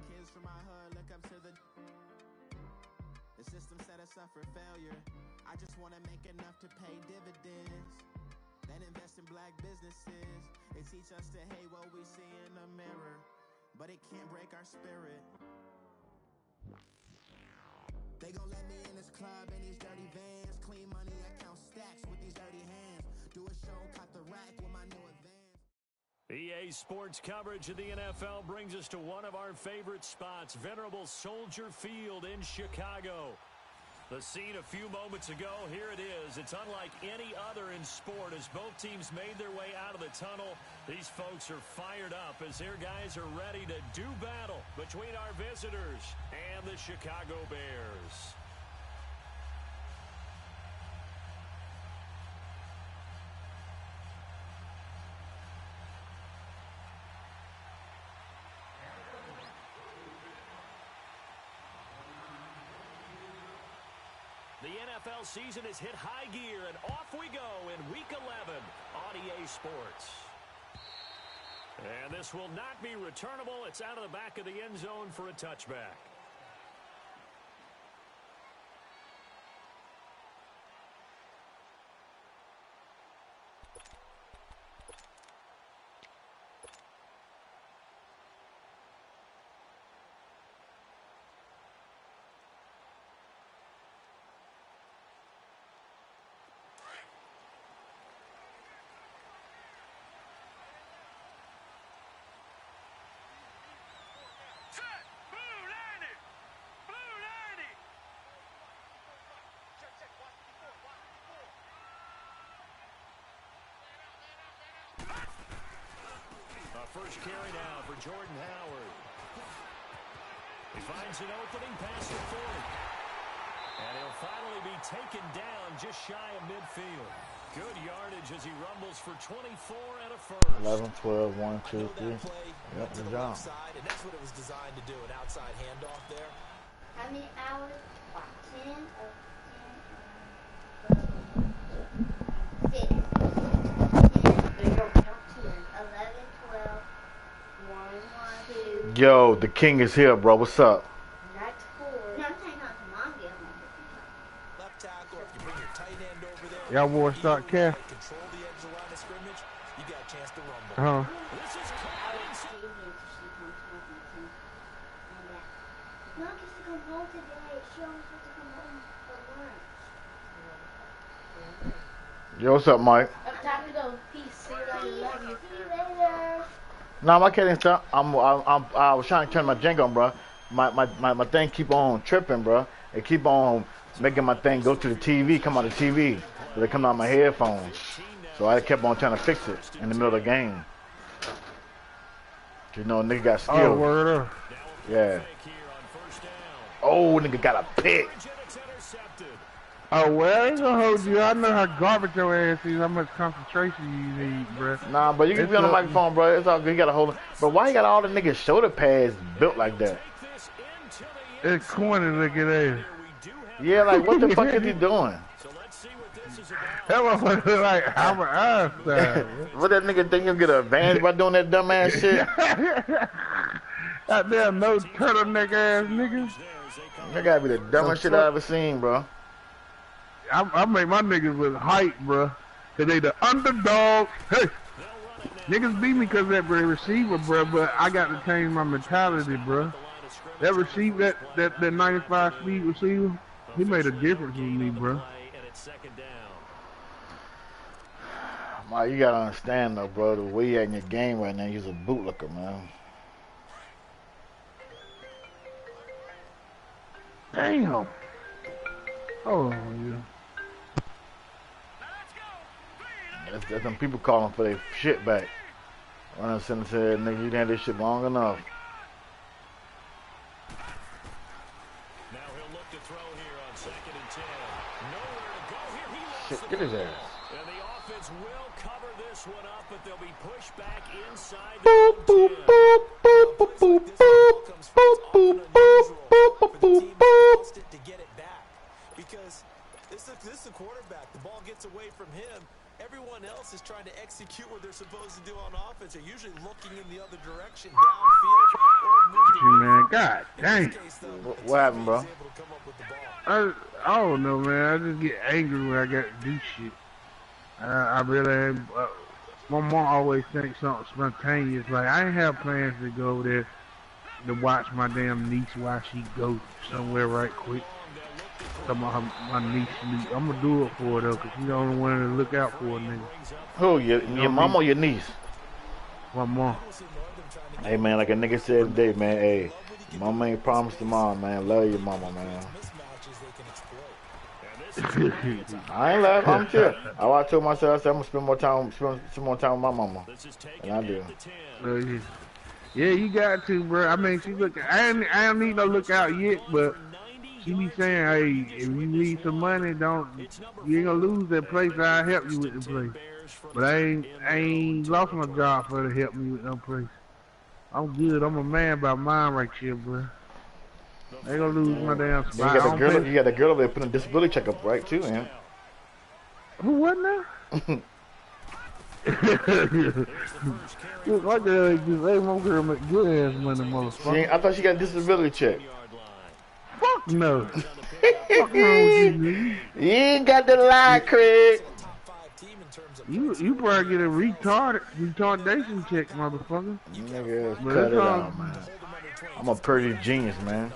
Kids from my hood look up to the system set us up for failure. I just want to make enough to pay dividends, then invest in black businesses. They teach us to hate what we see in the mirror, but it can't break our spirit. They gon' let me in this club in these dirty vans. Clean money, I count stacks with these dirty hands. Do a show, cut the rack with my new advance. EA Sports coverage of the NFL brings us to one of our favorite spots, venerable Soldier Field in Chicago. The scene a few moments ago, here it is. It's unlike any other in sport as both teams made their way out of the tunnel. These folks are fired up as their guys are ready to do battle between our visitors and the Chicago Bears. The NFL season has hit high gear, and off we go in Week 11 on EA Sports. And this will not be returnable. It's out of the back of the end zone for a touchback. First carry now for Jordan Howard. He finds an opening past the 40. And he'll finally be taken down just shy of midfield. Good yardage as he rumbles for 24 and a first. 11, 12, 1, 2, 3. Yep, good job. And that's what it was designed to do, an outside handoff there. How many hours? 10 or 10? 6. 10, 11, 12, 1, 2. Yo, the king is here, bro. What's up? That's 4. No, I'm saying not to mom get home. Left tackle, if you bring your tight end over there. Y'all war start calf. Control the edge of the line of scrimmage, you got a chance to rumble. This is Mom gets to come home today. She always wants to come home for lunch. Yo, what's up, Mike? Time to go. Peace. See you later. Love you. See you later. Nah, my kid ain't stop. I was trying to turn my jank on, bro. My thing keep on tripping, bro. It keep on making my thing go to the TV, come out of the TV. So they come out my headphones. So I kept on trying to fix it in the middle of the game. You know, nigga got skill. Oh, word up. Yeah. Oh, nigga got a pick. Oh, well, I ain't gonna hold you. I know how garbage your ass is, how much concentration you need, bro. Nah, but you can be on the microphone, bro. It's all good. You gotta hold it. But why you got all the niggas shoulder pads built like that? It's corny looking ass. Yeah, like, what the fuck is he doing? That motherfucker look like Albert Einstein. What that nigga think he'll get an advantage by doing that dumb ass shit? That damn no turtleneck ass niggas. That gotta be the dumbest shit I ever seen, bro. I make my niggas with height, bro. Cause they the underdog. Hey, niggas beat me cause that receiver, bro. But I got to change my mentality, bro. That receiver, that 95 speed receiver, he made a difference in me, bro. Mike, you gotta understand though, bro. The way you at in your game right now, you's a bootlicker, man. Damn. Oh yeah. That's them people calling for their shit back. When I said, nigga, you done had this shit long enough. Now he'll look to throw here on 2nd and 10. Nowhere to go here. He lost Shit, get his ass. And the offense will cover this one up, but they'll be pushed back inside. Boop, boop, boop, boop, boop, boop, boop, boop, boop, boop, boop, boop. To get it back, because this is the quarterback. The ball gets away from him. Everyone else is trying to execute what they're supposed to do on offense. They're usually looking in the other direction, downfield, or move the you, man. God dang. What happened, bro? I don't know, man. I just get angry when I got to do shit. I really, my mom always thinks something spontaneous. Like, I ain't have plans to go over there to watch my damn niece while she go somewhere right quick. Talking about my niece sleep. I'm gonna do it for her though, cause she's the only one to look out for a nigga. Who? Your mom or your niece? My mom. Hey man, like a nigga said today, man. Hey, mama ain't promised tomorrow, man. Love your mama, man. I ain't laughing. I'm chill. I told myself, I said I'm gonna spend more time with my mama, and I do. Yeah, you got to, bro. I mean, she look. I don't need no lookout yet, but she be saying, hey, if you need some money, you ain't gonna lose that place. I'll help you with the place. But I ain't lost my job for her to help me with no place. I'm good. I'm a man by mine right here, bro. I ain't gonna lose my damn spot. You got a girl over there putting a disability checkup, right, too, man. Who what now? Look, my girl ain't just, hey, my girl make good ass money, motherfucker. I thought she got a disability check. Fuck no. Fuck wrong with you, you ain't got the lie, Craig. You probably get a retardation check, motherfucker. Nigga, cut it out, man. I'm a pretty genius, man.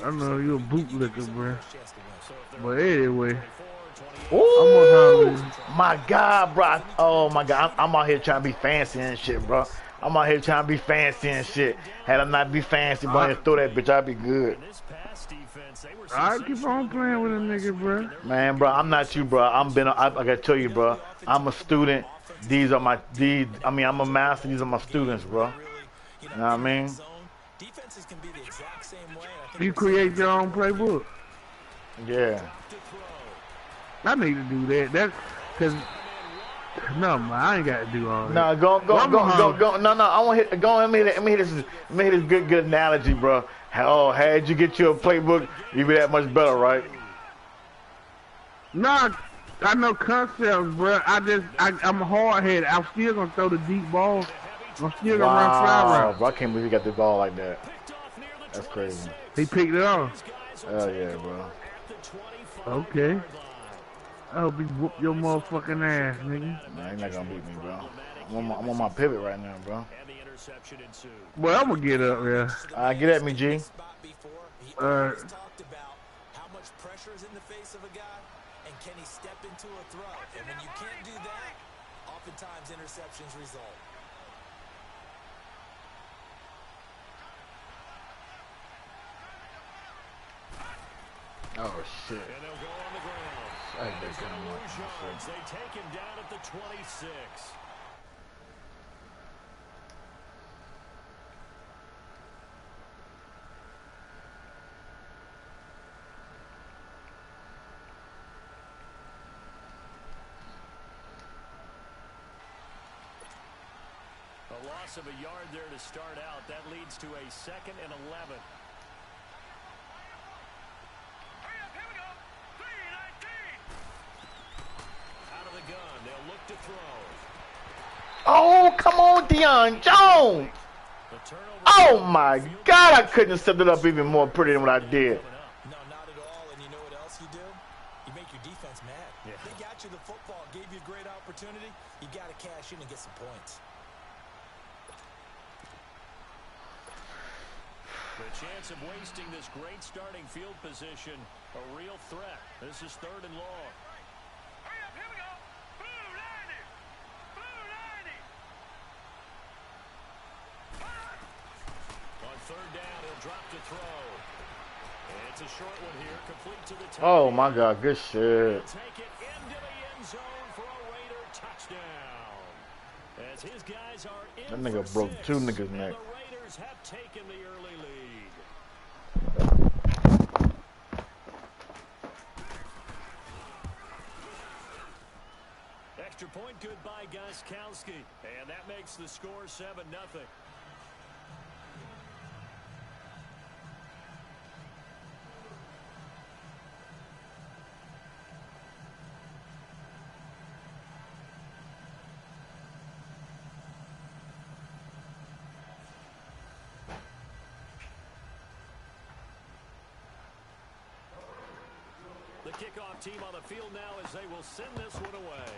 I know you a bootlicker, bro. But anyway. Ooh, my God, bro. Oh, my God. I'm out here trying to be fancy and shit, bro. I'm out here trying to be fancy and shit. Had I not be fancy, bro, and throw that bitch, I'd be good. I keep on playing with a nigga, bro. Man, bro, I'm not you, bro. I gotta tell you, bro. I'm a student. I'm a master. These are my students, bro. You know what I mean? You create your own playbook. Yeah. I need to do that. That's cause no, man, I ain't got to do all that. No, go. No, I want to hit. Go. Let me hit this good analogy, bro. How'd you get your playbook? You be that much better, right? Nah, I know concepts, bro. I'm hard headed. I'm still gonna throw the deep ball. I'm still gonna run fly route. Bro, I can't believe you got the ball like that. That's crazy. He picked it off. Hell yeah, bro. Okay. I hope you whoop your motherfucking ass, nigga. Nah, you're not gonna beat me, bro. I'm on my pivot right now, bro. Well, I'm gonna get up, yeah. Get at me, G. Alright. How much pressure is in the face of a guy, and can he step into a throw? And when you can't do that, oftentimes interceptions result. Oh shit. And they'll go on the ground. They take him down at the 26. A loss of a yard there to start out. That leads to a 2nd and 11. To throw. Oh, come on, Deion Jones. Oh, my God. I couldn't have set it up even more pretty than what I did. No, not at all. And you know what else you do? You make your defense mad. Yeah. They got you the football, gave you a great opportunity. You got to cash in and get some points. The chance of wasting this great starting field position, a real threat. This is 3rd and long. Third down, he'll drop to throw. And it's a short one here, complete to the top. Oh my God, good shit. Take it into the end zone for a Raider touchdown. As his guys are in that nigga for broke 6, 2 niggas' neck. The Raiders have taken the early lead. Extra point good by Gostkowski. And that makes the score 7-0. The kickoff team on the field now as they will send this one away.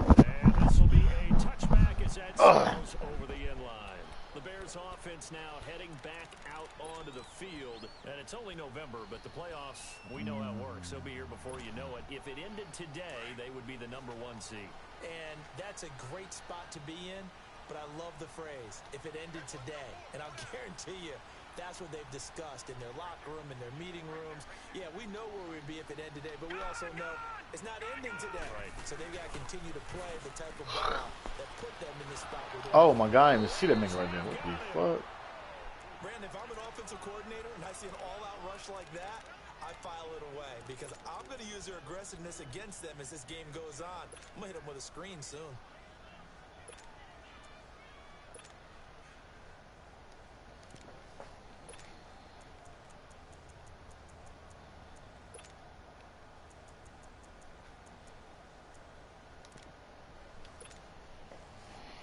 And this will be a touchback as that sails over the end line. The Bears offense now heading back out onto the field. And it's only November, but the playoffs, we know how it works. They'll be here before you know it. If it ended today, they would be the #1 seed. And that's a great spot to be in, but I love the phrase, if it ended today. And I'll guarantee you, that's what they've discussed in their locker room, in their meeting rooms. Yeah, we know where we'd be if it ended today, but we also know it's not ending today. Right. So they've got to continue to play the type of ball that put them in this spot. Oh my God, I didn't even see that nigga right there. What the fuck? Brandon, if I'm an offensive coordinator and I see an all-out rush like that, I file it away because I'm going to use their aggressiveness against them as this game goes on. I'm going to hit them with a screen soon.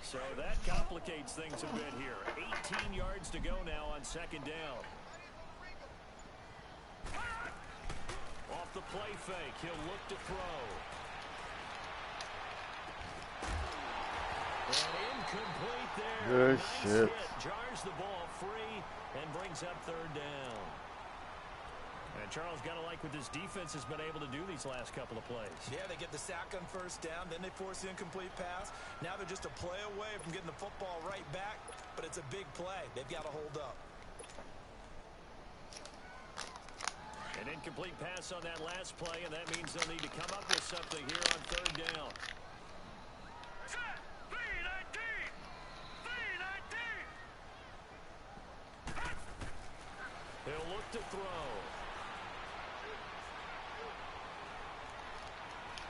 So that complicates things a bit here. 18 yards to go now on second down. Off the play fake, he'll look to throw. And incomplete there. Good nice shit. Hit. Jars the ball free and brings up third down. And Charles, got to like what this defense has been able to do these last couple of plays. Yeah, they get the sack on first down, then they force the incomplete pass. Now they're just a play away from getting the football right back, but it's a big play. They've got to hold up. An incomplete pass on that last play, and that means they'll need to come up with something here on third down. He'll look to throw.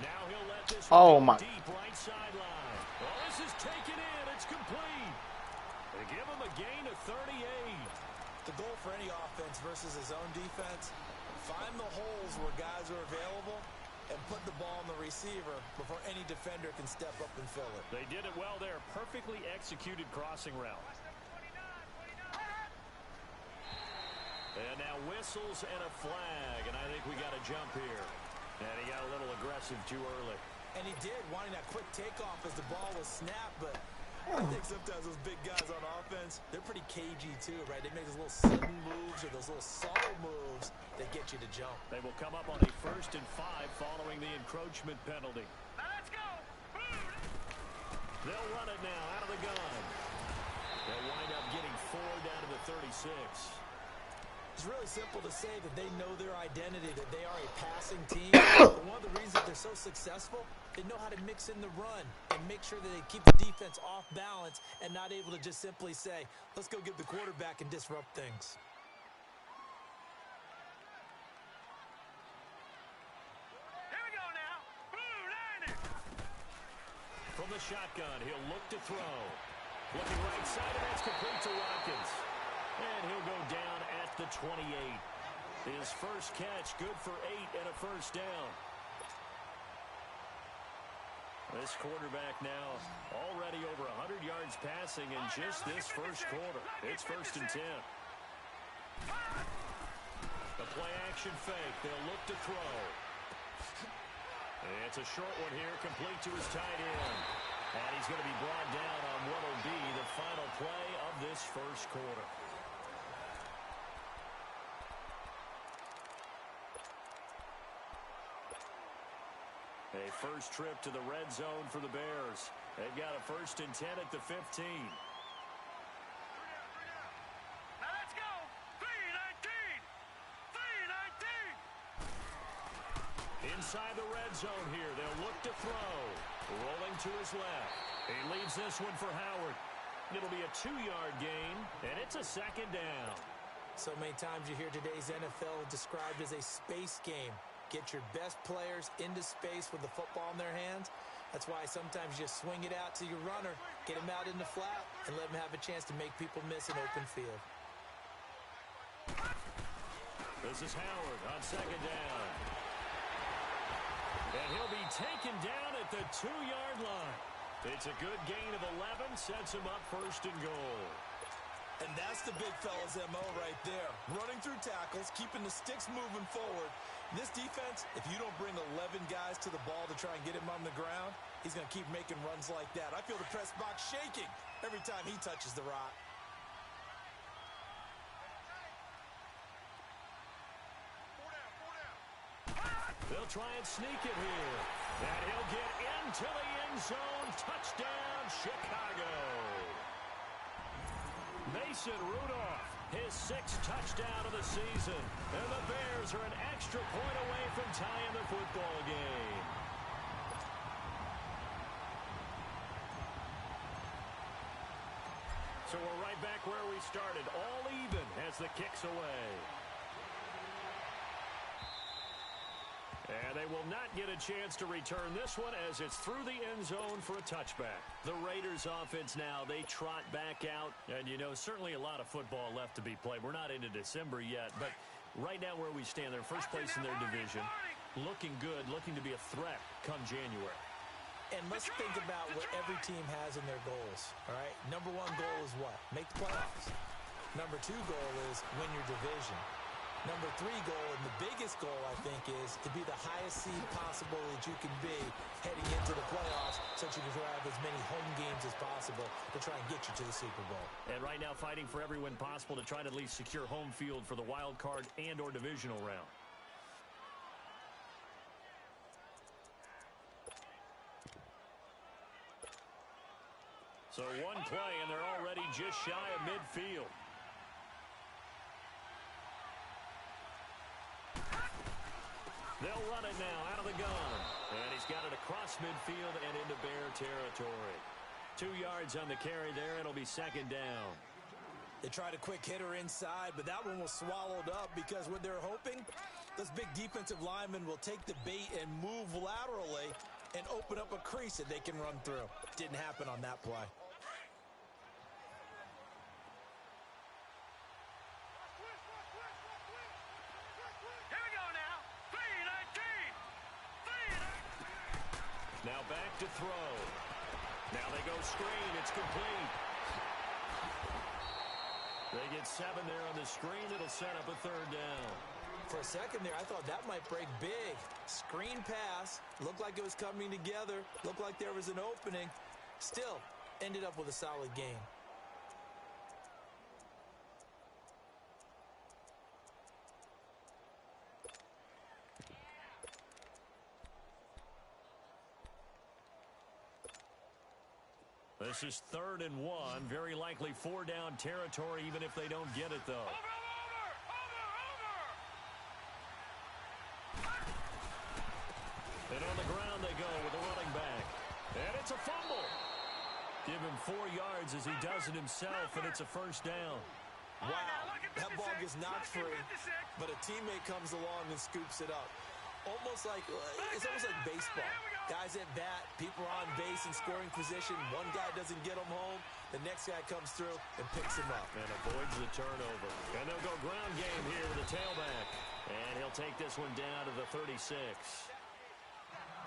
Now he'll let this one deep right sideline. Well, this is taken in. It's complete. They give him a gain of 38. The goal for any offense versus his own defense, find the holes where guys are available and put the ball on the receiver before any defender can step up and fill it. They did it well there. Perfectly executed crossing route. And now whistles and a flag, and I think we got a jump here. And he got a little aggressive too early. And he did, wanting that quick takeoff as the ball was snapped, but I think sometimes those big guys on offense, they're pretty cagey too, right? They make those little sudden moves or those little subtle moves that get you to jump. They will come up on a 1st and 5 following the encroachment penalty. Let's go! They'll run it now out of the gun. They'll wind up getting 4 down to the 36. It's really simple to say that they know their identity, that they are a passing team. But one of the reasons that they're so successful, they know how to mix in the run and make sure that they keep the defense off balance and not able to just simply say, let's go get the quarterback and disrupt things. Here we go now. From the shotgun, he'll look to throw. Looking right side, and that's complete to Watkins. And he'll go down at the 28. His first catch, good for 8 and a first down. This quarterback now already over 100 yards passing in just this first quarter. It's 1st and 10. The play action fake. They'll look to throw. It's a short one here, complete to his tight end. And he's going to be brought down on what will be the final play of this first quarter. A first trip to the red zone for the Bears. They've got a 1st and 10 at the 15. Now let's go. 3-19. Inside the red zone here. They'll look to throw. Rolling to his left. He leaves this one for Howard. It'll be a 2-yard gain, and it's a 2nd down. So many times you hear today's NFL described as a space game. Get your best players into space with the football in their hands. That's why sometimes you swing it out to your runner, get him out in the flat, and let him have a chance to make people miss an open field. This is Howard on 2nd down. And he'll be taken down at the 2-yard line. It's a good gain of 11, sets him up 1st and goal. And that's the big fella's MO right there. Running through tackles, keeping the sticks moving forward. This defense, if you don't bring 11 guys to the ball to try and get him on the ground, he's going to keep making runs like that. I feel the press box shaking every time he touches the rock. They'll try and sneak it here. And he'll get into the end zone. Touchdown, Chicago. Mason Rudolph, his 6th touchdown of the season. And the Bears are an extra point away from tying the football game. So we're right back where we started, all even as the kick's away. And they will not get a chance to return this one as it's through the end zone for a touchback. The Raiders offense now, they trot back out. And, you know, certainly a lot of football left to be played. We're not into December yet, but right now where we stand, they're first place in their division. Looking good, looking to be a threat come January. And let's think about what every team has in their goals, all right? Number 1 goal is what? Make the playoffs. Number 2 goal is win your division. Number 3 goal, and the biggest goal, I think, is to be the highest seed possible that you can be heading into the playoffs so that you can have as many home games as possible to try and get you to the Super Bowl. And right now fighting for every win possible to try to at least secure home field for the wild card and or divisional round. So one play, and they're already just shy of midfield. They'll run it now out of the gun. And he's got it across midfield and into Bear territory. 2 yards on the carry there. It'll be 2nd down. They tried a quick hitter inside, but that one was swallowed up because what they're hoping, those big defensive linemen will take the bait and move laterally and open up a crease that they can run through. Didn't happen on that play. Now back to throw. Now they go screen. It's complete. They get 7 there on the screen. It'll set up a 3rd down. For a second there, I thought that might break big. Screen pass. Looked like it was coming together. Looked like there was an opening. Still, ended up with a solid game. This is 3rd and 1. Very likely 4-down territory, even if they don't get it, though. And on the ground they go with a running back. And it's a fumble. Give him 4 yards as he does it himself, and it's a 1st down. Wow, that ball gets knocked free, but a teammate comes along and scoops it up. It's almost like baseball. Guys at bat, people are on base in scoring position. One guy doesn't get him home. The next guy comes through and picks him up. And avoids the turnover. And they'll go ground game here with a tailback. And he'll take this one down to the 36.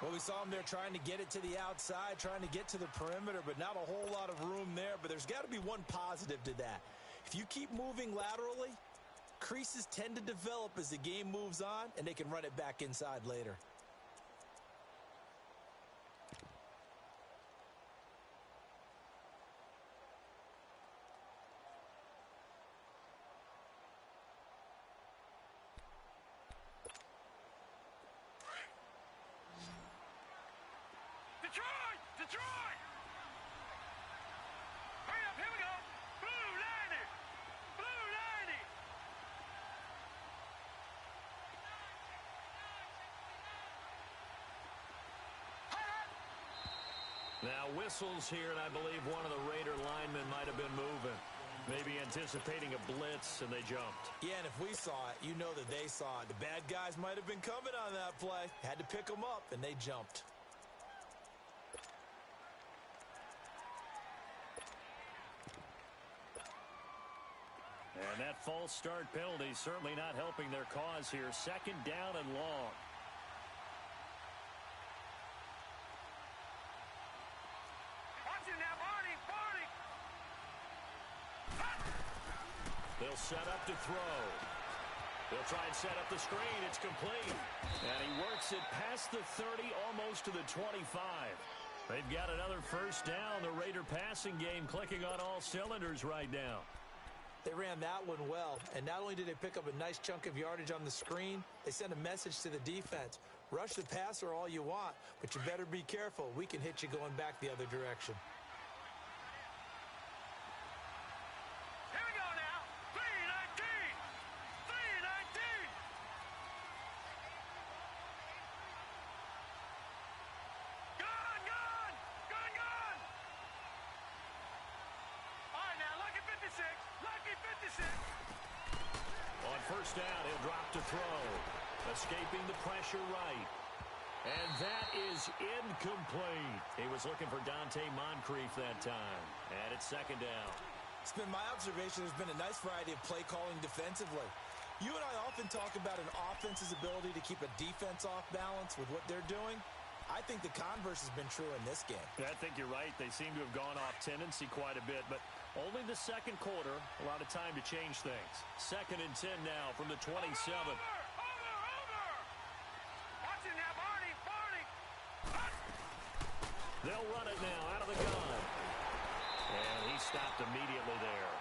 Well, we saw him there trying to get it to the outside, trying to get to the perimeter, but not a whole lot of room there. But there's got to be one positive to that. If you keep moving laterally, creases tend to develop as the game moves on, and they can run it back inside later. Detroit! Hurry up, here we go! Blue 90! Blue 90! Now whistles here, and I believe one of the Raider linemen might have been moving. Maybe anticipating a blitz, and they jumped. Yeah, and if we saw it, you know that they saw it. The bad guys might have been coming on that play. Had to pick them up, and they jumped. And that false start penalty certainly not helping their cause here. 2nd down and long. Watch him now, Barney! They'll set up to throw. They'll try and set up the screen. It's complete. And he works it past the 30, almost to the 25. They've got another first down. The Raider passing game clicking on all cylinders right now. They ran that one well, and not only did they pick up a nice chunk of yardage on the screen, they sent a message to the defense. Rush the passer all you want, but you better be careful. We can hit you going back the other direction. Here we go now. 3-19. 3-19. Gone, gone. Gone, gone. All right, now, lucky 56. Lucky 56. On first down, he'll drop to throw. Escaping the pressure right. And that is incomplete. He was looking for Dante Moncrief that time. And it's second down. It's been my observation there's been a nice variety of play calling defensively. You and I often talk about an offense's ability to keep a defense off balance with what they're doing. I think the converse has been true in this game. I think you're right. They seem to have gone off tendency quite a bit, but only the second quarter, a lot of time to change things. 2nd and 10 now from the 27. Over. Watch it now, Barney. They'll run it now out of the gun. And he stopped immediately there.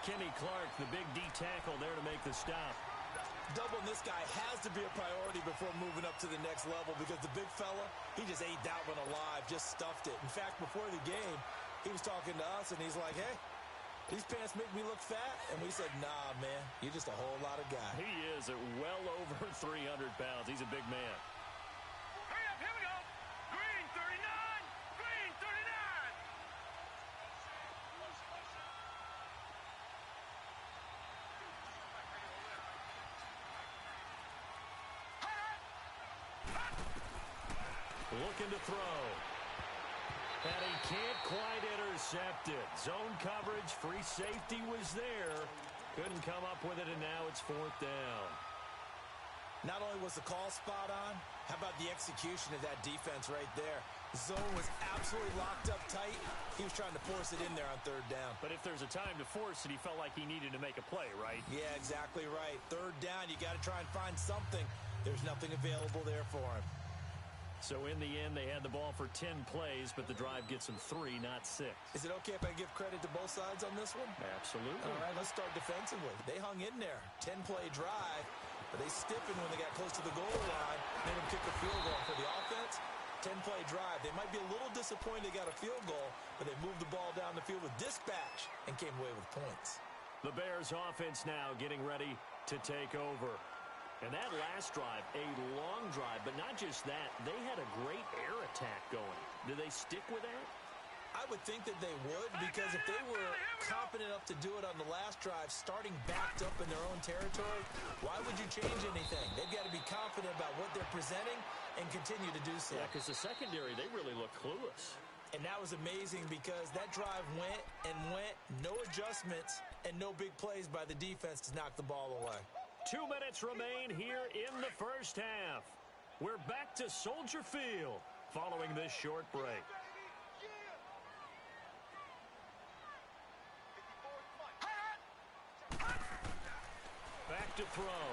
Kenny Clark, the big D tackle there to make the stop. Doubling this guy has to be a priority before moving up to the next level because the big fella, he just ate that one alive, just stuffed it. In fact, before the game, he was talking to us, and he's like, hey, these pants make me look fat. And we said, nah, man, you're just a whole lot of guy. He is at well over 300 pounds. He's a big man. Hurry up, here we go. Green 39. Green 39. Looking to throw. And he can't quite intercept it. Zone coverage, free safety was there. Couldn't come up with it, and now it's 4th down. Not only was the call spot on, how about the execution of that defense right there? Zone was absolutely locked up tight. He was trying to force it in there on 3rd down. But if there's a time to force it, he felt like he needed to make a play, right? Yeah, exactly right. 3rd down, you got to try and find something. There's nothing available there for him. So in the end, they had the ball for 10 plays, but the drive gets them 3, not 6. Is it okay if I give credit to both sides on this one? Absolutely. All right, let's start defensively. They hung in there. 10-play drive, but they stiffened when they got close to the goal line, made them kick a field goal. For the offense, 10-play drive. They might be a little disappointed they got a field goal, but they moved the ball down the field with dispatch and came away with points. The Bears offense now getting ready to take over. And that last drive, a long drive, but not just that, they had a great air attack going. Do they stick with that? I would think that they would, because if they were confident enough to do it on the last drive, starting backed up in their own territory, why would you change anything? They've got to be confident about what they're presenting and continue to do so. Yeah, because the secondary, they really look clueless. And that was amazing because that drive went and went, no adjustments, and no big plays by the defense to knock the ball away. 2 minutes remain here in the first half. We're back to Soldier Field following this short break. Back to throw.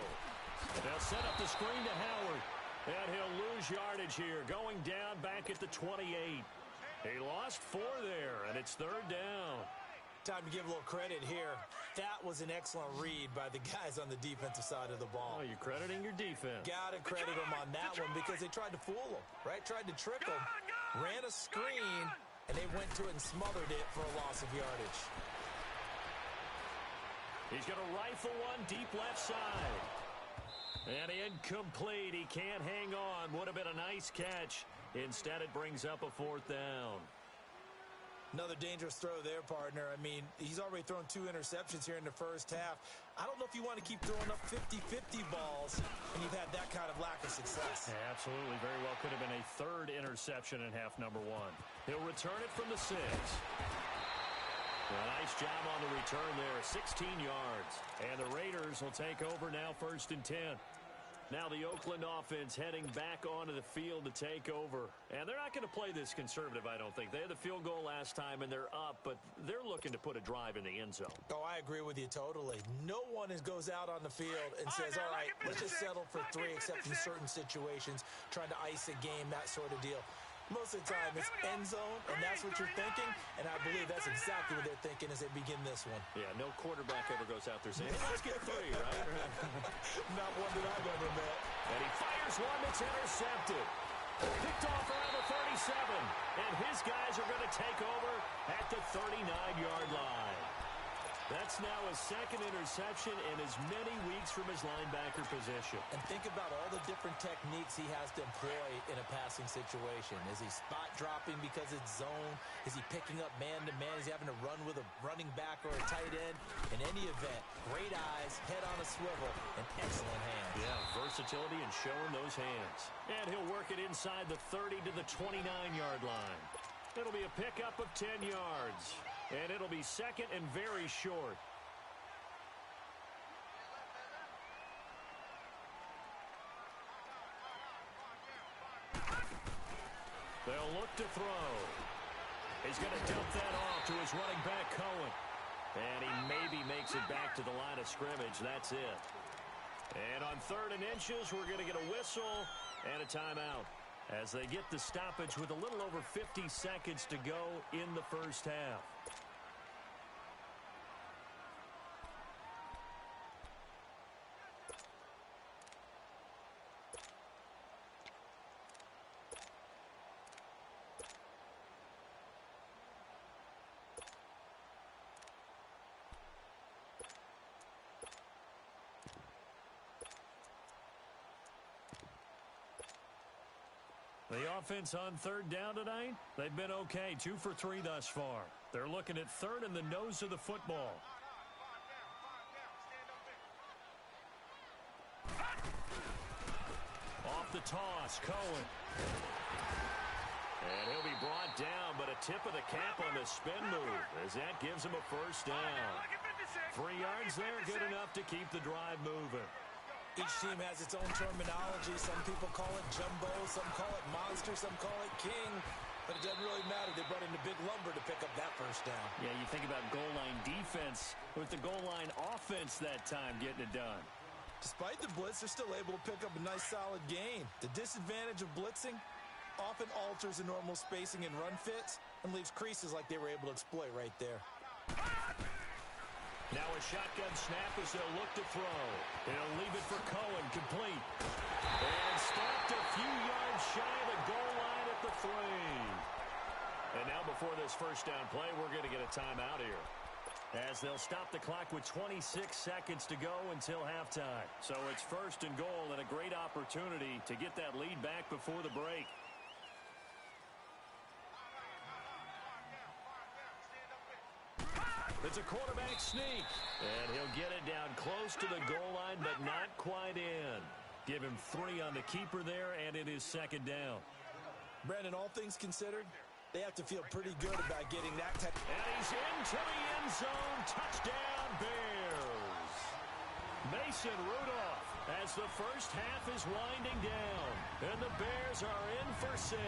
They'll set up the screen to Howard. And he'll lose yardage here, going down back at the 28. He lost 4 there, and it's 3rd down. Time to give a little credit here. That was an excellent read by the guys on the defensive side of the ball. Oh, you're crediting your defense. Got to credit them on that one because they tried to fool them, right? Tried to trick them, ran a screen, and they went to it and smothered it for a loss of yardage. He's going to rifle one deep left side. And incomplete. He can't hang on. Would have been a nice catch. Instead, it brings up a 4th down. Another dangerous throw there, partner. I mean, he's already thrown 2 interceptions here in the first half. I don't know if you want to keep throwing up 50-50 balls when you've had that kind of lack of success. Yeah, absolutely. Very well could have been a 3rd interception in half number 1. He'll return it from the 6. A nice job on the return there, 16 yards. And the Raiders will take over now 1st and 10. Now the Oakland offense heading back onto the field to take over. And they're not going to play this conservative, I don't think. They had the field goal last time, and they're up, but they're looking to put a drive in the end zone. Oh, I agree with you totally. No one goes out on the field and says, all right, let's just settle for 3, except in certain situations, trying to ice a game, that sort of deal. Most of the time, it's end zone, and that's what you're thinking, and I believe that's exactly what they're thinking as they begin this one. Yeah, no quarterback ever goes out there saying, hey, let's get 3, right? Not one that I've ever met. And he fires one that's intercepted. Picked off around the 37, and his guys are going to take over at the 39-yard line. That's now his second interception in as many weeks from his linebacker position. And think about all the different techniques he has to employ in a passing situation. Is he spot dropping because it's zone? Is he picking up man-to-man? Is he having to run with a running back or a tight end? In any event, great eyes, head on a swivel, and excellent hands. Yeah, versatility and showing those hands. And he'll work it inside the 30 to the 29-yard line. It'll be a pickup of 10 yards. And it'll be second and very short. They'll look to throw. He's going to dump that off to his running back, Cohen. And he maybe makes it back to the line of scrimmage. That's it. And on 3rd and inches, we're going to get a whistle and a timeout as they get the stoppage with a little over 50 seconds to go in the first half. The offense on 3rd down tonight, they've been okay. 2 for 3 thus far. They're looking at 3rd and the nose of the football. Off the toss, Cohen. And he'll be brought down, but a tip of the cap on the spin move as that gives him a first down. 3 yards there, good enough to keep the drive moving. Each team has its own terminology. Some people call it jumbo, some call it monster, some call it king. But it doesn't really matter. They brought in the big lumber to pick up that first down. Yeah, you think about goal line defense with the goal line offense that time getting it done. Despite the blitz, they're still able to pick up a nice solid gain. The disadvantage of blitzing often alters the normal spacing and run fits and leaves creases like they were able to exploit right there. Now a shotgun snap as they'll look to throw. They'll leave it for Cohen, complete. And stopped a few yards shy of the goal line at the 3. And now before this first down play, we're going to get a timeout here, as they'll stop the clock with 26 seconds to go until halftime. So it's 1st and goal and a great opportunity to get that lead back before the break. It's a quarterback sneak, and he'll get it down close to the goal line, but not quite in. Give him 3 on the keeper there, and it is 2nd down. Brandon, all things considered, they have to feel pretty good about getting that type. And he's into the end zone. Touchdown, Bears. Mason Rudolph as the first half is winding down, and the Bears are in for 6.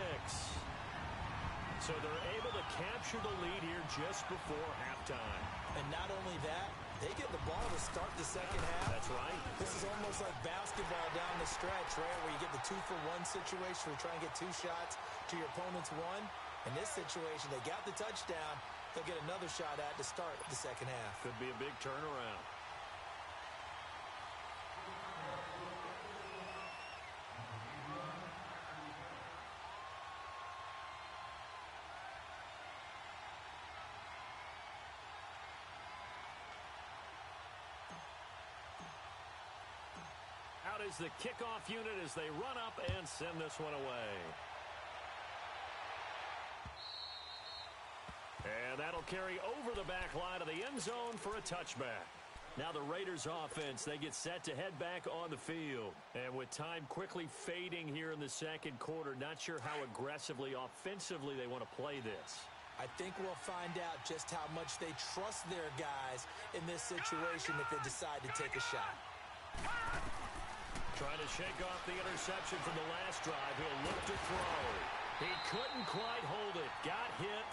So they're able to capture the lead here just before halftime. And not only that, they get the ball to start the second half. That's right. This is almost like basketball down the stretch, right, where you get the 2-for-1 situation where you try and get 2 shots to your opponent's 1. In this situation, they got the touchdown. They'll get another shot at to start the second half. Could be a big turnaround. Out is the kickoff unit as they run up and send this one away. And that'll carry over the back line of the end zone for a touchback. Now the Raiders offense, they get set to head back on the field. And with time quickly fading here in the second quarter, not sure how aggressively, offensively they want to play this. I think we'll find out just how much they trust their guys in this situation if they decide to take a shot. Trying to shake off the interception from the last drive. He'll look to throw. He couldn't quite hold it. Got hit.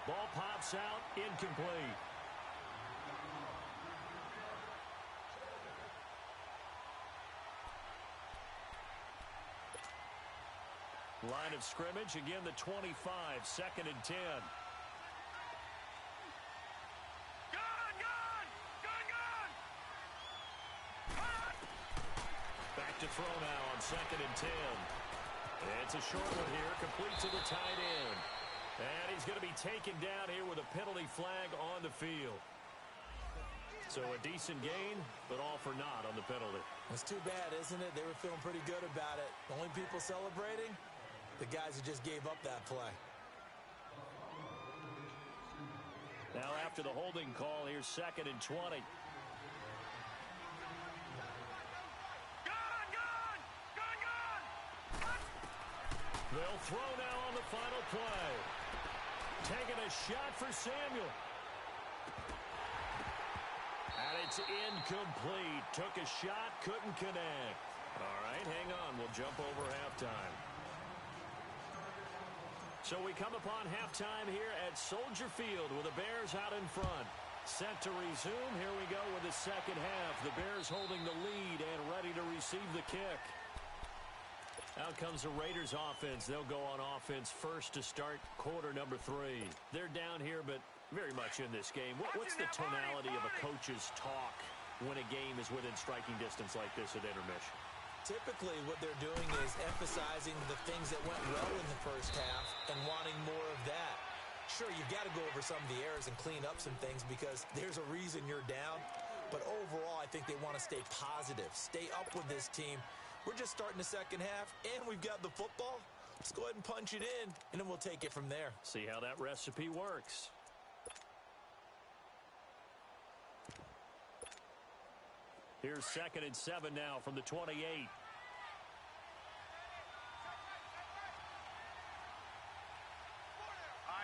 Ball pops out. Incomplete. Line of scrimmage. Again, the 25. 2nd and 10. Back to throw now on 2nd and 10. It's a short one here, complete to the tight end. And he's going to be taken down here with a penalty flag on the field. So a decent gain, but all for naught on the penalty. It's too bad, isn't it? They were feeling pretty good about it. The only people celebrating, the guys who just gave up that play. Now after the holding call, here's 2nd and 20. They'll throw now on the final play. Taking a shot for Samuel. And it's incomplete. Took a shot, couldn't connect. All right, hang on. We'll jump over halftime. So we come upon halftime here at Soldier Field with the Bears out in front. Set to resume. Here we go with the second half. The Bears holding the lead and ready to receive the kick. Out comes the Raiders offense. They'll go on offense first to start quarter number 3. They're down here, but very much in this game. What's the tonality of a coach's talk when a game is within striking distance like this at intermission? Typically, what they're doing is emphasizing the things that went well in the first half and wanting more of that. Sure, you've got to go over some of the errors and clean up some things because there's a reason you're down. But overall, I think they want to stay positive, stay up with this team. We're just starting the second half, and we've got the football. Let's go ahead and punch it in, and then we'll take it from there. See how that recipe works. Here's 2nd and 7 now from the 28. All right,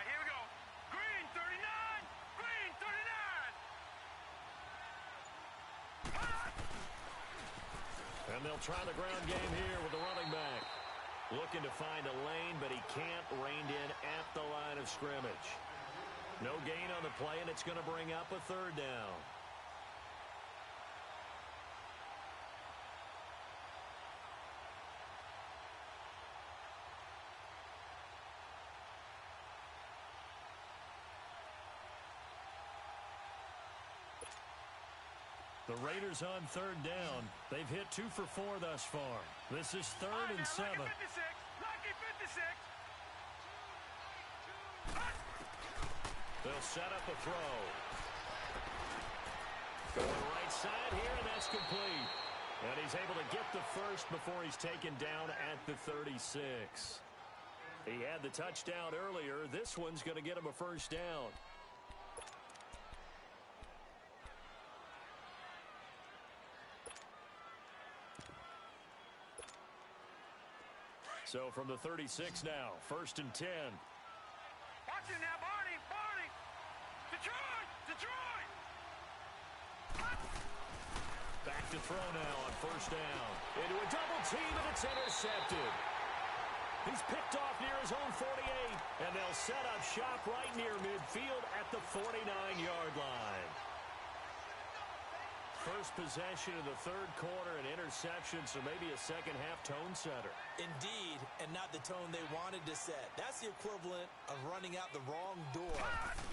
here we go. Green 39. Green 39. And they'll try the ground game here with the running back. Looking to find a lane, but he can't rein in at the line of scrimmage. No gain on the play, and it's going to bring up a 3rd down. The Raiders on 3rd down. They've hit 2 for 4 thus far. This is 3rd and 7. Lucky 56. They'll set up a throw. Going right side here, and that's complete. And he's able to get the first before he's taken down at the 36. He had the touchdown earlier. This one's going to get him a 1st down. So from the 36 now, 1st and 10. Watch it now, Barney. Detroit. Back to throw now on 1st down. Into a double team, and it's intercepted. He's picked off near his own 48, and they'll set up shop right near midfield at the 49-yard line. First possession of the 3rd quarter, an interception, so maybe a second-half tone setter. Indeed, and not the tone they wanted to set. That's the equivalent of running out the wrong door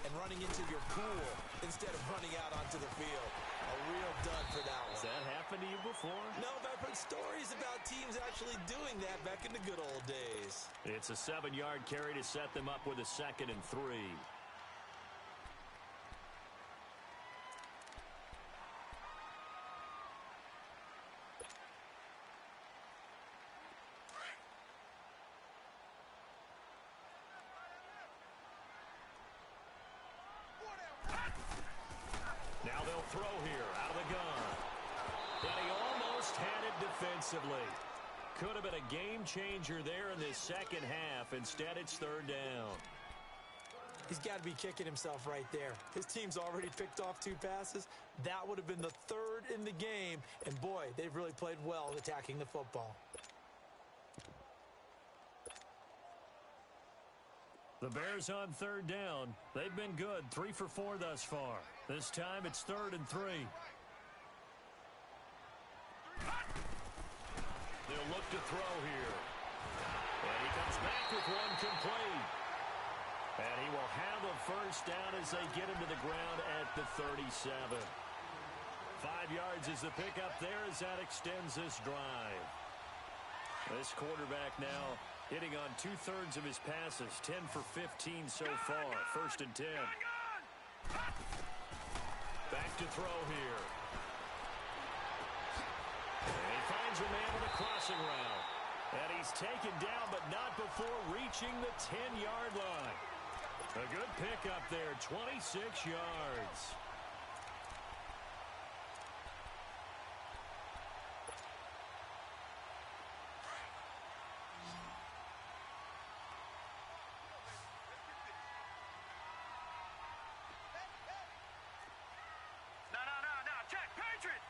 and running into your pool instead of running out onto the field. A real dud for that one. Has that happened to you before? No, but I've heard stories about teams actually doing that back in the good old days. It's a 7-yard carry to set them up with a 2nd and 3. Now they'll throw here out of the gun. And he almost had it defensively. Could have been a game changer there in this second half. Instead, it's 3rd down. He's got to be kicking himself right there. His team's already picked off 2 passes. That would have been the 3rd in the game. And, boy, they've really played well attacking the football. The Bears on 3rd down. They've been good, 3 for 4 thus far. This time it's 3rd and 3. They'll look to throw here. And he comes back with one complete. And he will have a first down as they get him to the ground at the 37. 5 yards is the pickup there as that extends this drive. This quarterback now hitting on 2/3 of his passes, 10 for 15 so far. 1st and 10. Back to throw here. And he finds a man on a crossing route. And he's taken down, but not before reaching the 10-yard line. A good pickup there, 26 yards. No, check, Patriot!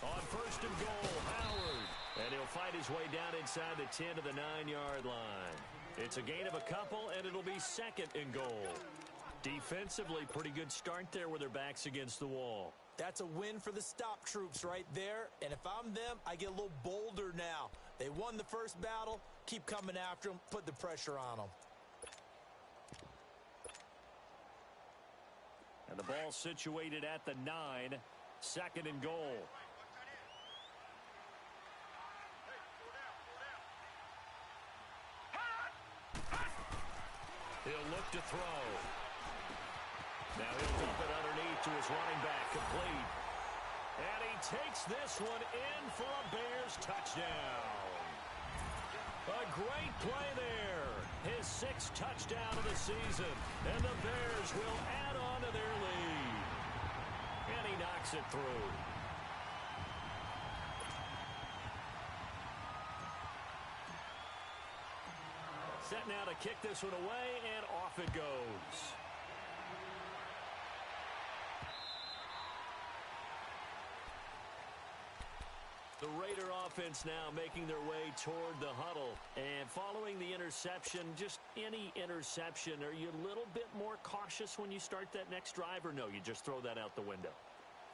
On 1st and goal, Howard. And he'll fight his way down inside the 10 to the 9-yard line. It's a gain of a couple, and it'll be 2nd and goal. Defensively, pretty good start there with their backs against the wall. That's a win for the stop troops right there. And if I'm them, I get a little bolder now. They won the first battle. Keep coming after them. Put the pressure on them. And the ball situated at the 9. 2nd and goal. He'll look to throw. Now he'll dump it underneath to his running back, complete. And he takes this one in for a Bears touchdown. A great play there. His 6th touchdown of the season. And the Bears will add on to their lead. And he knocks it through. Set now to kick this one away, and off it goes. The Raider offense now making their way toward the huddle. And following the interception, just any interception, are you a little bit more cautious when you start that next drive, or no, you just throw that out the window?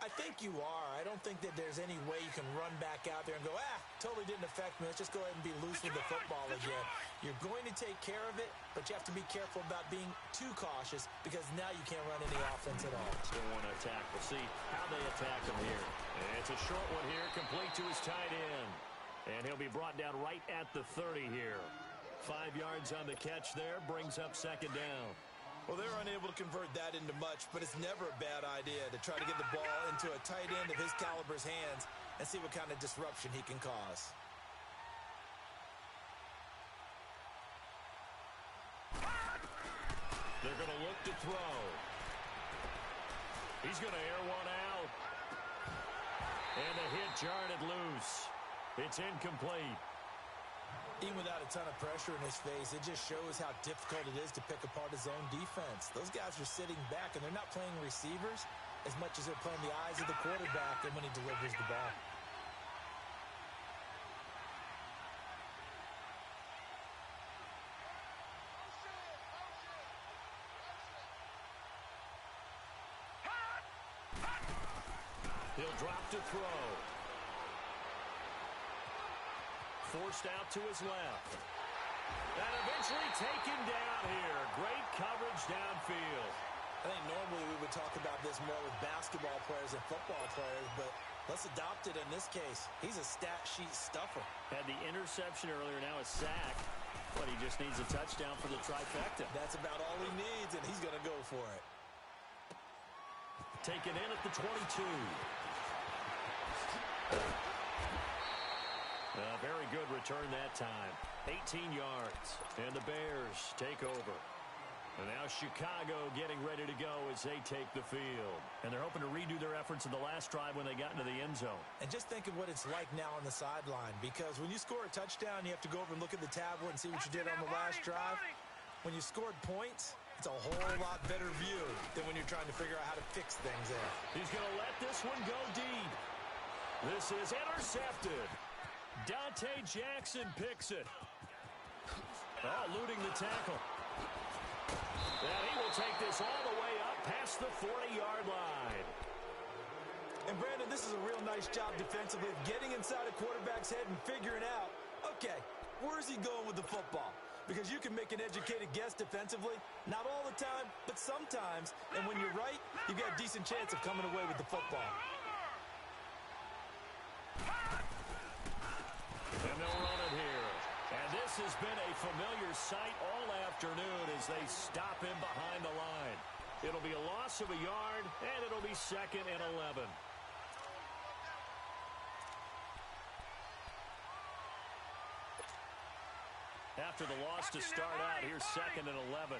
I think you are. I don't think that there's any way you can run back out there and go, totally didn't affect me. Let's just go ahead and be loose with the football again. You're going to take care of it, but you have to be careful about being too cautious because now you can't run any offense at all. Still want to attack. We'll see how they attack him here. And it's a short one here, complete to his tight end. And he'll be brought down right at the 30 here. 5 yards on the catch there, brings up 2nd down. Well, they're unable to convert that into much, but it's never a bad idea to try to get the ball into a tight end of his caliber's hands and see what kind of disruption he can cause. They're going to look to throw. He's going to air one out. And the hit jarred it loose. It's incomplete. Even without a ton of pressure in his face, it just shows how difficult it is to pick apart his own defense. Those guys are sitting back, and they're not playing receivers as much as they're playing the eyes of the quarterback and when he delivers the ball. He'll drop to throw. Forced out to his left. And eventually taken down here. Great coverage downfield. I think normally we would talk about this more with basketball players and football players, but let's adopt it in this case. He's a stat sheet stuffer. Had the interception earlier, now a sack. But he just needs a touchdown for the trifecta. That's about all he needs, and he's going to go for it. Taken in at the 22. A very good return that time. 18 yards. And the Bears take over. And now Chicago getting ready to go as they take the field. And they're hoping to redo their efforts in the last drive when they got into the end zone. And just think of what it's like now on the sideline, because when you score a touchdown, you have to go over and look at the tablet and see what you did on the last drive. When you scored points, it's a whole lot better view than when you're trying to figure out how to fix things there. He's going to let this one go deep. This is intercepted. Dante Jackson picks it. Oh, eluding the tackle. And he will take this all the way up past the 40-yard line. And, Brandon, this is a real nice job defensively of getting inside a quarterback's head and figuring out, okay, where's he going with the football? Because you can make an educated guess defensively, not all the time, but sometimes. And when you're right, you've got a decent chance of coming away with the football. And they'll run it here. And this has been a familiar sight all afternoon as they stop him behind the line. It'll be a loss of a yard, and it'll be 2nd and 11. After the loss to start out, here's 2nd and 11.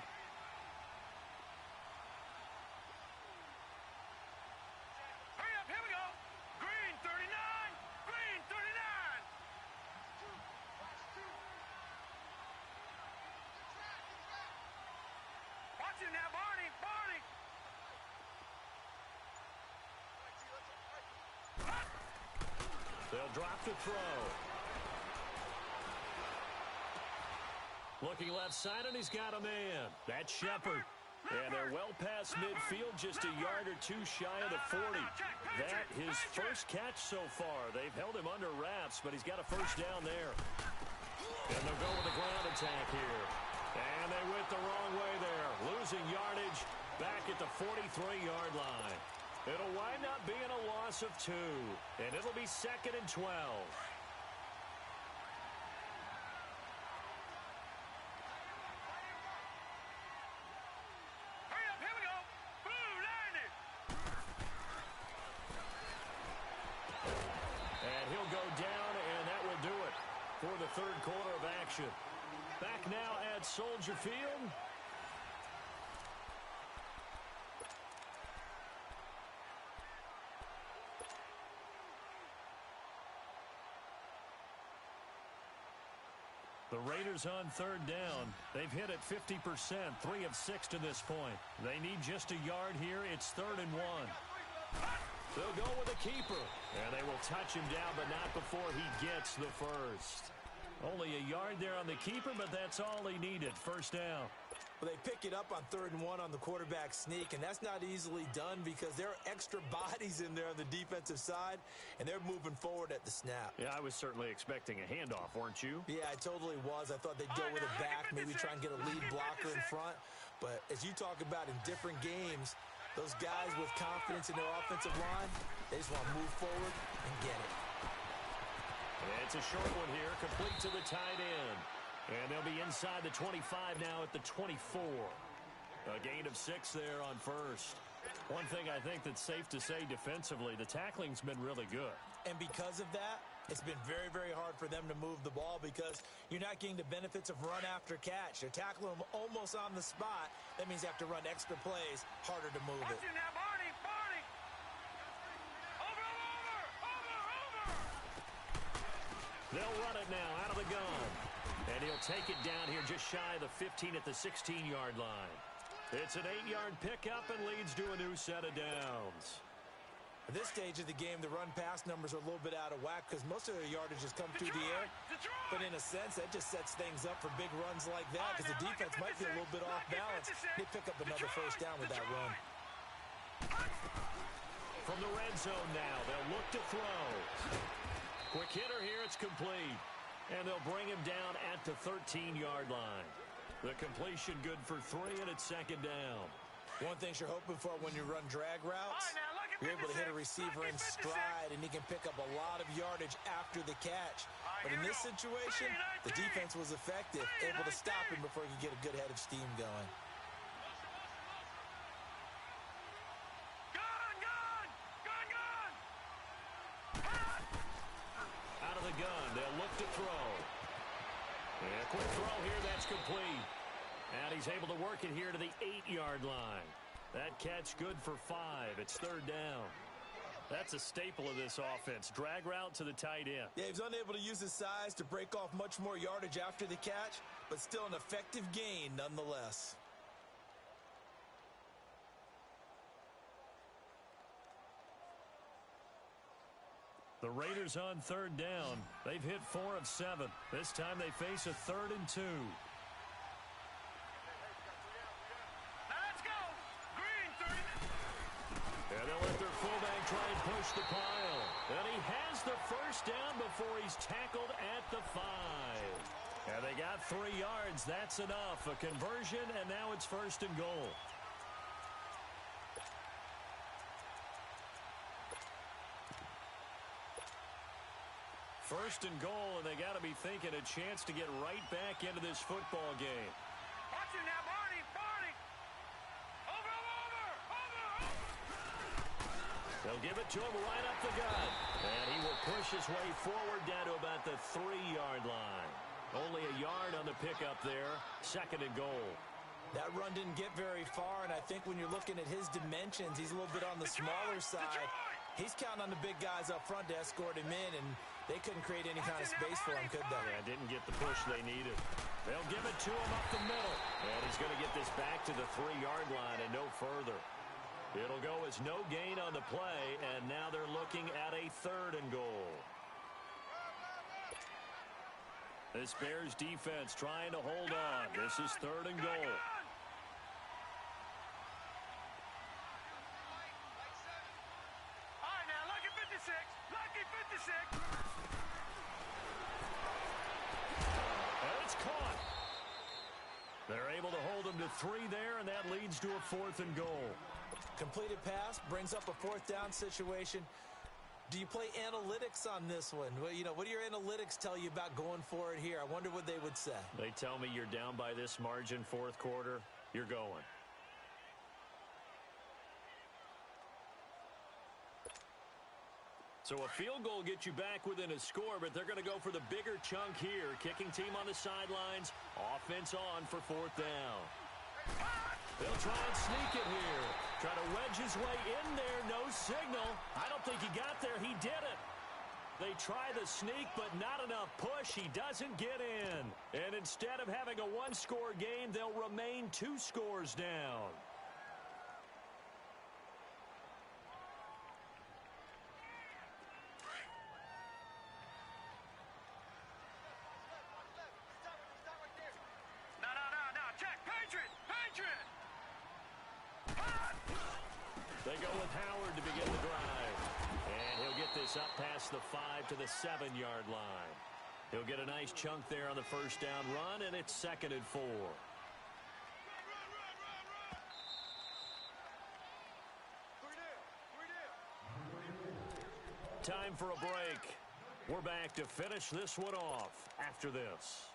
Hurry up, here we go. Green 39, green 39. Watch it now, Barney, Barney. They'll drop the throw. Looking left side, and he's got a man. That's Shepard. And they're well past midfield, just a yard or two shy of the 40. That his first catch so far. They've held him under wraps, but he's got a first down there. And they'll go with the ground attack here. And they went the wrong way there. Losing yardage back at the 43-yard line. It'll wind up being a loss of 2. And it'll be 2nd and 12. For the third quarter of action. Back now at Soldier Field. The Raiders on 3rd down. They've hit it 50%, 3 of 6 to this point. They need just a yard here. It's 3rd and 1. They'll go with a keeper. And they will touch him down, but not before he gets the first. Only a yard there on the keeper, but that's all he needed. First down. Well, they pick it up on 3rd and 1 on the quarterback sneak, and that's not easily done because there are extra bodies in there on the defensive side, and they're moving forward at the snap. Yeah, I was certainly expecting a handoff, weren't you? Yeah, I totally was. I thought they'd go with a back, maybe try and get a lead blocker in front. But as you talk about in different games, those guys with confidence in their offensive line, they just want to move forward and get it. And it's a short one here, complete to the tight end. And they'll be inside the 25 now at the 24. A gain of 6 there on first. One thing I think that's safe to say defensively, the tackling's been really good. And because of that, it's been very, very hard for them to move the ball because you're not getting the benefits of run after catch. They're tackling them almost on the spot. That means they have to run extra plays, harder to move it. Now, Barney, Barney. Over. They'll run it now out of the gun. And he'll take it down here just shy of the 15 at the 16-yard line. It's an 8-yard pickup and leads to a new set of downs. At this stage of the game, the run-pass numbers are a little bit out of whack because most of their yardage has come through the air. But in a sense, that just sets things up for big runs like that because the defense might be a little bit off balance. They pick up another first down with that run. From the red zone now, they'll look to throw. Quick hitter here, it's complete. And they'll bring him down at the 13-yard line. The completion good for 3, and it's 2nd down. One thing you're hoping for when you run drag routes, you're able to hit a receiver in stride, and he can pick up a lot of yardage after the catch. But in this situation, the defense was effective, able to stop him before he could get a good head of steam going. Out of the gun, they'll look to throw. And a quick throw here, that's complete. And And he's able to work it here to the 8-yard line. That catch good for 5. It's third down. That's a staple of this offense. Drag route to the tight end. Yeah, he was unable to use his size to break off much more yardage after the catch, but still an effective gain nonetheless. The Raiders on third down. They've hit 4 of 7. This time they face a 3rd and 2. Let's go. Green 30. And they'll let their fullback try and push the pile. And he has the first down before he's tackled at the 5. And they got 3 yards. That's enough. A conversion, and now it's 1st and goal. First and goal, and they got to be thinking a chance to get right back into this football game. Watch it now, Barney. Barney. Over. They'll give it to him right up the gut. And he will push his way forward down to about the 3-yard line. Only a yard on the pickup there. 2nd and goal. That run didn't get very far, and I think when you're looking at his dimensions, he's a little bit on the smaller side. He's counting on the big guys up front to escort him in, and they couldn't create any kind of space for him, could they? Yeah, didn't get the push they needed. They'll give it to him up the middle. And he's going to get this back to the 3-yard line and no further. It'll go as no gain on the play, and now they're looking at a 3rd and goal. This Bears defense trying to hold on. This is 3rd and goal. All right, now, lucky 56. Lucky 56. And it's caught. They're able to hold him to 3 there, and that leads to a 4th and goal. Completed pass brings up a 4th down situation. Do you play analytics on this one? Well, you know, what do your analytics tell you about going for it here? I wonder what they would say. They tell me you're down by this margin 4th quarter, you're going. So a field goal gets you back within a score, but they're going to go for the bigger chunk here. Kicking team on the sidelines. Offense on for 4th down. They'll try and sneak it here. Try to wedge his way in there. No signal. I don't think he got there. He did it. They try the sneak, but not enough push. He doesn't get in. And instead of having a 1-score game, they'll remain 2 scores down. No. Check. Patriot. They go with Howard to begin the drive. And he'll get this up past the 5 to the 7-yard line. He'll get a nice chunk there on the 1st down run, and it's 2nd and 4. Time for a break. We're back to finish this one off after this.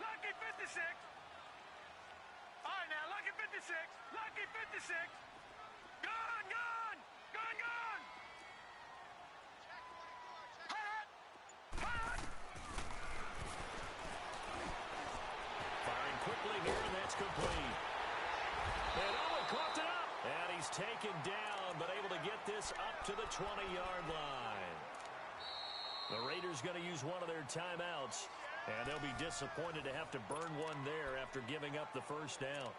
Lucky 56. All right, now, lucky 56. Lucky 56. Gone. Hot. Firing quickly here, and that's complete. And Owen coughed it up. And he's taken down, but able to get this up to the 20-yard line. The Raiders going to use one of their timeouts. And they'll be disappointed to have to burn one there after giving up the 1st down.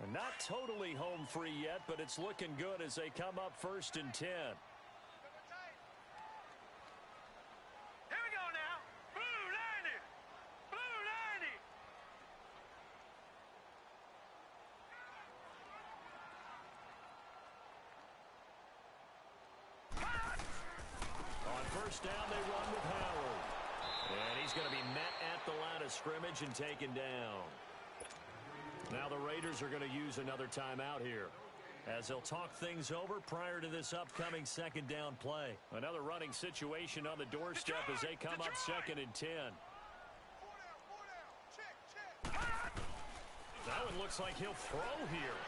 And not totally home free yet, but it's looking good as they come up 1st and 10. Here we go now. Blue 90. On 1st down, they run with Howard. And he's going to be met at the line of scrimmage and taken down. Now the Raiders are going to use another timeout here, as they'll talk things over prior to this upcoming 2nd down play. Another running situation on the doorstep as they come up 2nd and 10. looks like he'll throw here.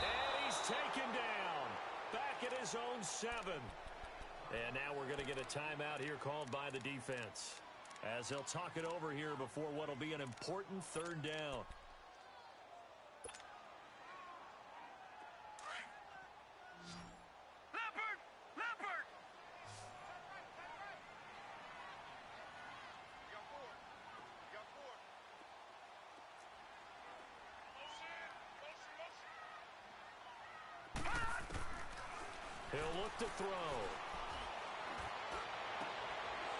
And he's taken down. Back at his own 7. And now we're going to get a timeout here called by the defense, as they'll talk it over here before what will be an important 3rd down. He'll look to throw.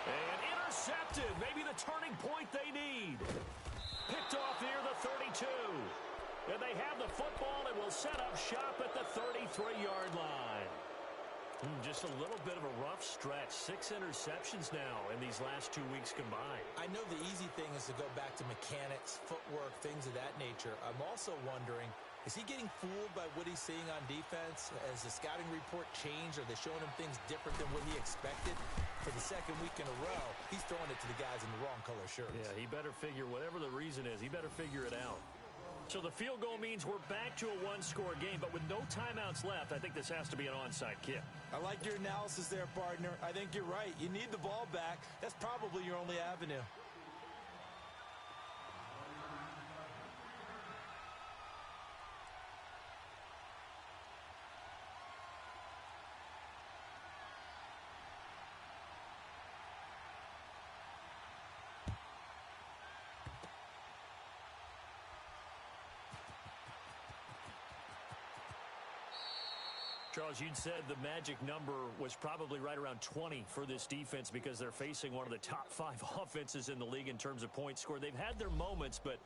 And intercepted. Maybe the turning point they need. Picked off near the 32. And they have the football and will set up shop at the 33-yard line. Just a little bit of a rough stretch. 6 interceptions now in these last 2 weeks combined. I know the easy thing is to go back to mechanics, footwork, things of that nature. I'm also wondering, is he getting fooled by what he's seeing on defense? Has the scouting report changed? Are they showing him things different than what he expected? For the 2nd week in a row, he's throwing it to the guys in the wrong color shirts. Yeah, he better figure, whatever the reason is, he better figure it out. So the field goal means we're back to a 1-score game, but with no timeouts left, I think this has to be an onside kick. I like your analysis there, partner. I think you're right. You need the ball back. That's probably your only avenue. Charles, you'd said the magic number was probably right around 20 for this defense because they're facing one of the top 5 offenses in the league in terms of points scored. They've had their moments, but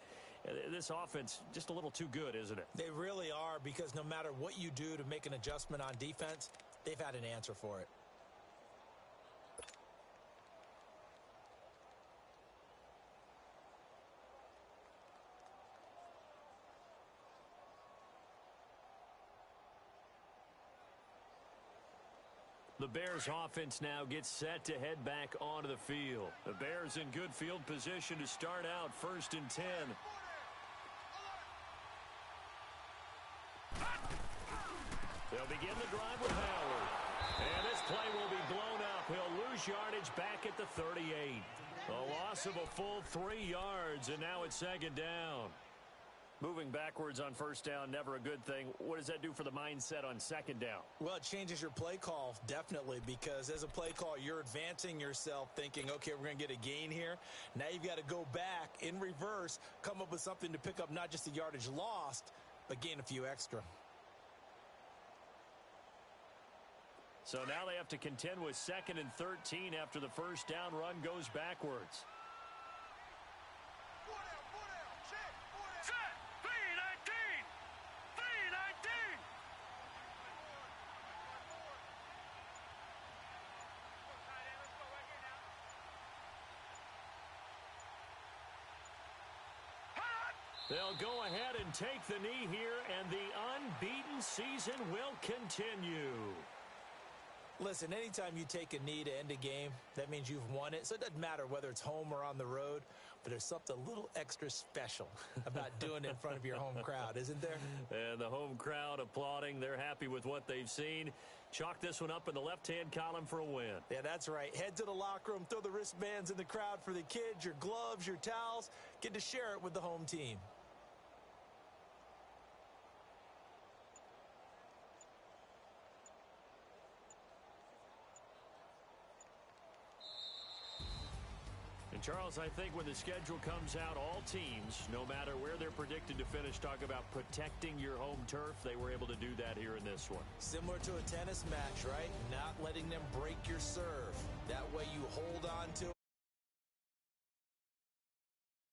this offense just a little too good, isn't it? They really are, because no matter what you do to make an adjustment on defense, they've had an answer for it. The Bears offense now gets set to head back onto the field. The Bears in good field position to start out 1st and 10. They'll begin the drive with Howard. And this play will be blown up. He'll lose yardage back at the 38. A loss of a full 3 yards, and now it's 2nd down. Moving backwards on 1st down, never a good thing. What does that do for the mindset on 2nd down? Well, it changes your play call, definitely, because as a play call, you're advancing yourself thinking, okay, we're going to get a gain here. Now you've got to go back in reverse, come up with something to pick up not just the yardage lost, but gain a few extra. So now they have to contend with 2nd and 13 after the 1st down run goes backwards. They'll go ahead and take the knee here, and the unbeaten season will continue. Listen, anytime you take a knee to end a game, that means you've won it. So it doesn't matter whether it's home or on the road, but there's something a little extra special about doing it in front of your home crowd, isn't there? And the home crowd applauding. They're happy with what they've seen. Chalk this one up in the left-hand column for a win. Yeah, that's right. Head to the locker room, throw the wristbands in the crowd for the kids, your gloves, your towels. Get to share it with the home team. And Charles, I think when the schedule comes out, all teams, no matter where they're predicted to finish, talk about protecting your home turf. They were able to do that here in this one. Similar to a tennis match, right? Not letting them break your serve. That way you hold on to